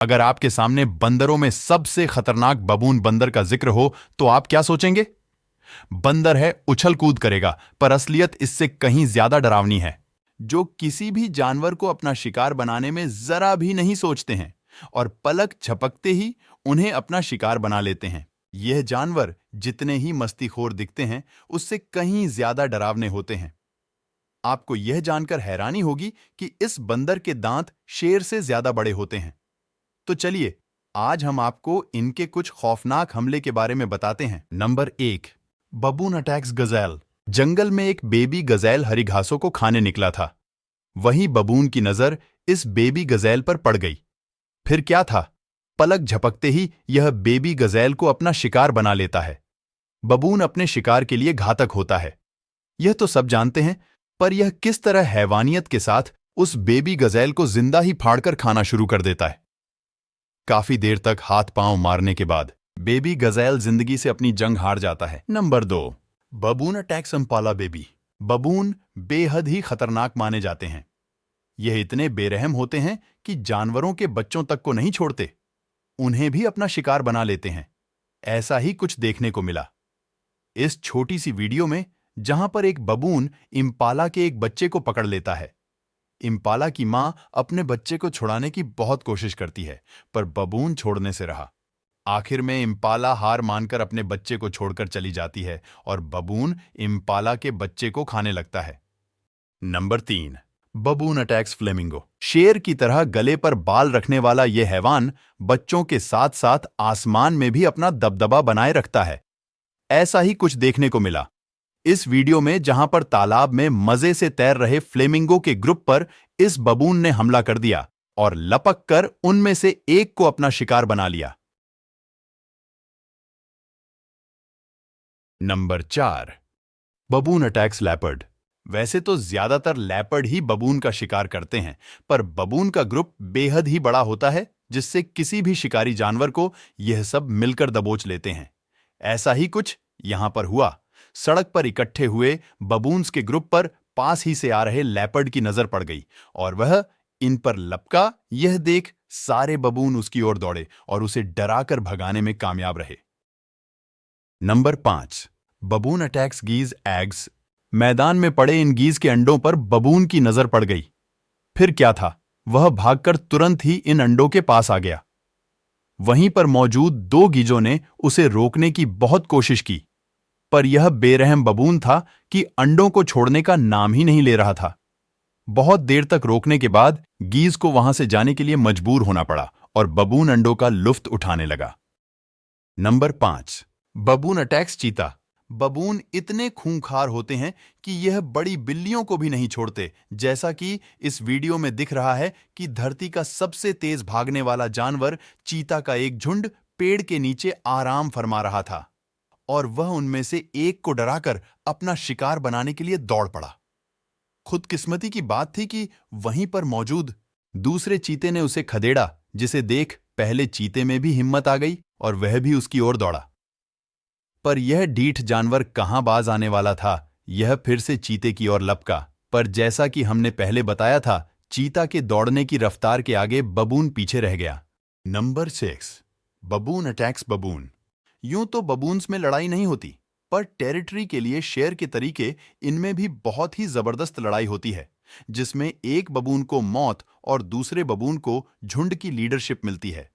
अगर आपके सामने बंदरों में सबसे खतरनाक बबून बंदर का जिक्र हो तो आप क्या सोचेंगे? बंदर है, उछल कूद करेगा, पर असलियत इससे कहीं ज्यादा डरावनी है। जो किसी भी जानवर को अपना शिकार बनाने में जरा भी नहीं सोचते हैं और पलक झपकते ही उन्हें अपना शिकार बना लेते हैं। यह जानवर जितने ही मस्तीखोर दिखते हैं, उससे कहीं ज्यादा डरावने होते हैं। आपको यह जानकर हैरानी होगी कि इस बंदर के दांत शेर से ज्यादा बड़े होते हैं। तो चलिए, आज हम आपको इनके कुछ खौफनाक हमले के बारे में बताते हैं। Number 1, बबून attacks गज़ेल। जंगल में एक बेबी गज़ेल हरी घासों को खाने निकला था। वहीं बबून की नजर इस बेबी गज़ेल पर पड़ गई। फिर क्या था, पलक झपकते ही यह बेबी गज़ेल को अपना शिकार बना लेता है। बबून अपने शिकार के लिए घातक होता है, यह तो सब जानते हैं, पर यह किस तरह हैवानियत के साथ उस बेबी गज़ेल को जिंदा ही फाड़कर खाना शुरू कर देता है। काफी देर तक हाथ पांव मारने के बाद बेबी गज़ेल जिंदगी से अपनी जंग हार जाता है। Number 2, बबून attacks Impala baby. बबून बेहद ही खतरनाक माने जाते हैं। यह इतने बेरहम होते हैं कि जानवरों के बच्चों तक को नहीं छोड़ते, उन्हें भी अपना शिकार बना लेते हैं। ऐसा ही कुछ देखने को मिला इस छोटी सी वीडियो में, जहां पर एक बबून इम्पाला के एक बच्चे को पकड़ लेता है। इम्पाला की मां अपने बच्चे को छुड़ाने की बहुत कोशिश करती है, पर बबून छोड़ने से रहा। आखिर में इम्पाला हार मानकर अपने बच्चे को छोड़कर चली जाती है और बबून इम्पाला के बच्चे को खाने लगता है। Number 3, बबून attacks flamingo. शेर की तरह गले पर बाल रखने वाला यह हैवान बच्चों के साथ साथ आसमान में भी अपना दबदबा बनाए रखता है। ऐसा ही कुछ देखने को मिला इस वीडियो में, जहां पर तालाब में मजे से तैर रहे फ्लेमिंगो के ग्रुप पर इस बबून ने हमला कर दिया और लपक कर उनमें से एक को अपना शिकार बना लिया। Number 4, बबून attacks leopard. वैसे तो ज्यादातर लैपर्ड ही बबून का शिकार करते हैं, पर बबून का ग्रुप बेहद ही बड़ा होता है, जिससे किसी भी शिकारी जानवर को यह सब मिलकर दबोच लेते हैं। ऐसा ही कुछ यहां पर हुआ। सड़क पर इकट्ठे हुए बबून्स के ग्रुप पर पास ही से आ रहे लैपर्ड की नजर पड़ गई और वह इन पर लपका। यह देख सारे बबून उसकी ओर दौड़े और उसे डराकर भगाने में कामयाब रहे। Number 5, baboon attacks geese eggs. मैदान में पड़े इन गीज के अंडों पर बबून की नजर पड़ गई। फिर क्या था, वह भागकर तुरंत ही इन अंडों के पास आ गया। वहीं पर मौजूद 2 गीजों ने उसे रोकने की बहुत कोशिश की, पर यह बेरहम बबून था कि अंडों को छोड़ने का नाम ही नहीं ले रहा था। बहुत देर तक रोकने के बाद गीज को वहां से जाने के लिए मजबूर होना पड़ा और बबून अंडों का लुफ्त उठाने लगा। नंबर 5, बबून अटैक्स चीता। बबून इतने खूंखार होते हैं कि यह बड़ी बिल्लियों को भी नहीं छोड़ते, जैसा कि इस वीडियो में दिख रहा है कि धरती का सबसे तेज भागने वाला जानवर चीता का एक झुंड पेड़ के नीचे आराम फरमा रहा था और वह उनमें से एक को डराकर अपना शिकार बनाने के लिए दौड़ पड़ा। खुदकिस्मती की बात थी कि वहीं पर मौजूद दूसरे चीते ने उसे खदेड़ा, जिसे देख पहले चीते में भी हिम्मत आ गई और वह भी उसकी ओर दौड़ा। पर यह ढीठ जानवर कहां बाज आने वाला था, यह फिर से चीते की ओर लपका। पर जैसा कि हमने पहले बताया था, चीता के दौड़ने की रफ्तार के आगे बबून पीछे रह गया। Number 6, बबून attacks बबून। यूं तो बबून्स में लड़ाई नहीं होती, पर टेरिटरी के लिए शेर के तरीके इनमें भी बहुत ही जबरदस्त लड़ाई होती है, जिसमें एक बबून को मौत और दूसरे बबून को झुंड की लीडरशिप मिलती है।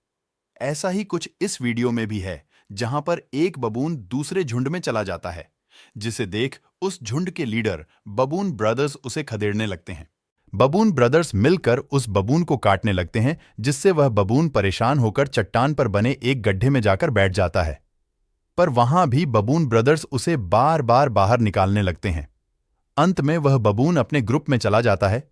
ऐसा ही कुछ इस वीडियो में भी है, जहां पर एक बबून दूसरे झुंड में चला जाता है, जिसे देख उस झुंड के लीडर बबून ब्रदर्स उसे खदेड़ने लगते हैं। बबून ब्रदर्स मिलकर उस बबून को काटने लगते हैं, जिससे वह बबून परेशान होकर चट्टान पर बने एक गड्ढे में जाकर बैठ जाता है। पर वहां भी बबून ब्रदर्स उसे बार बार बाहर निकालने लगते हैं। अंत में वह बबून अपने ग्रुप में चला जाता है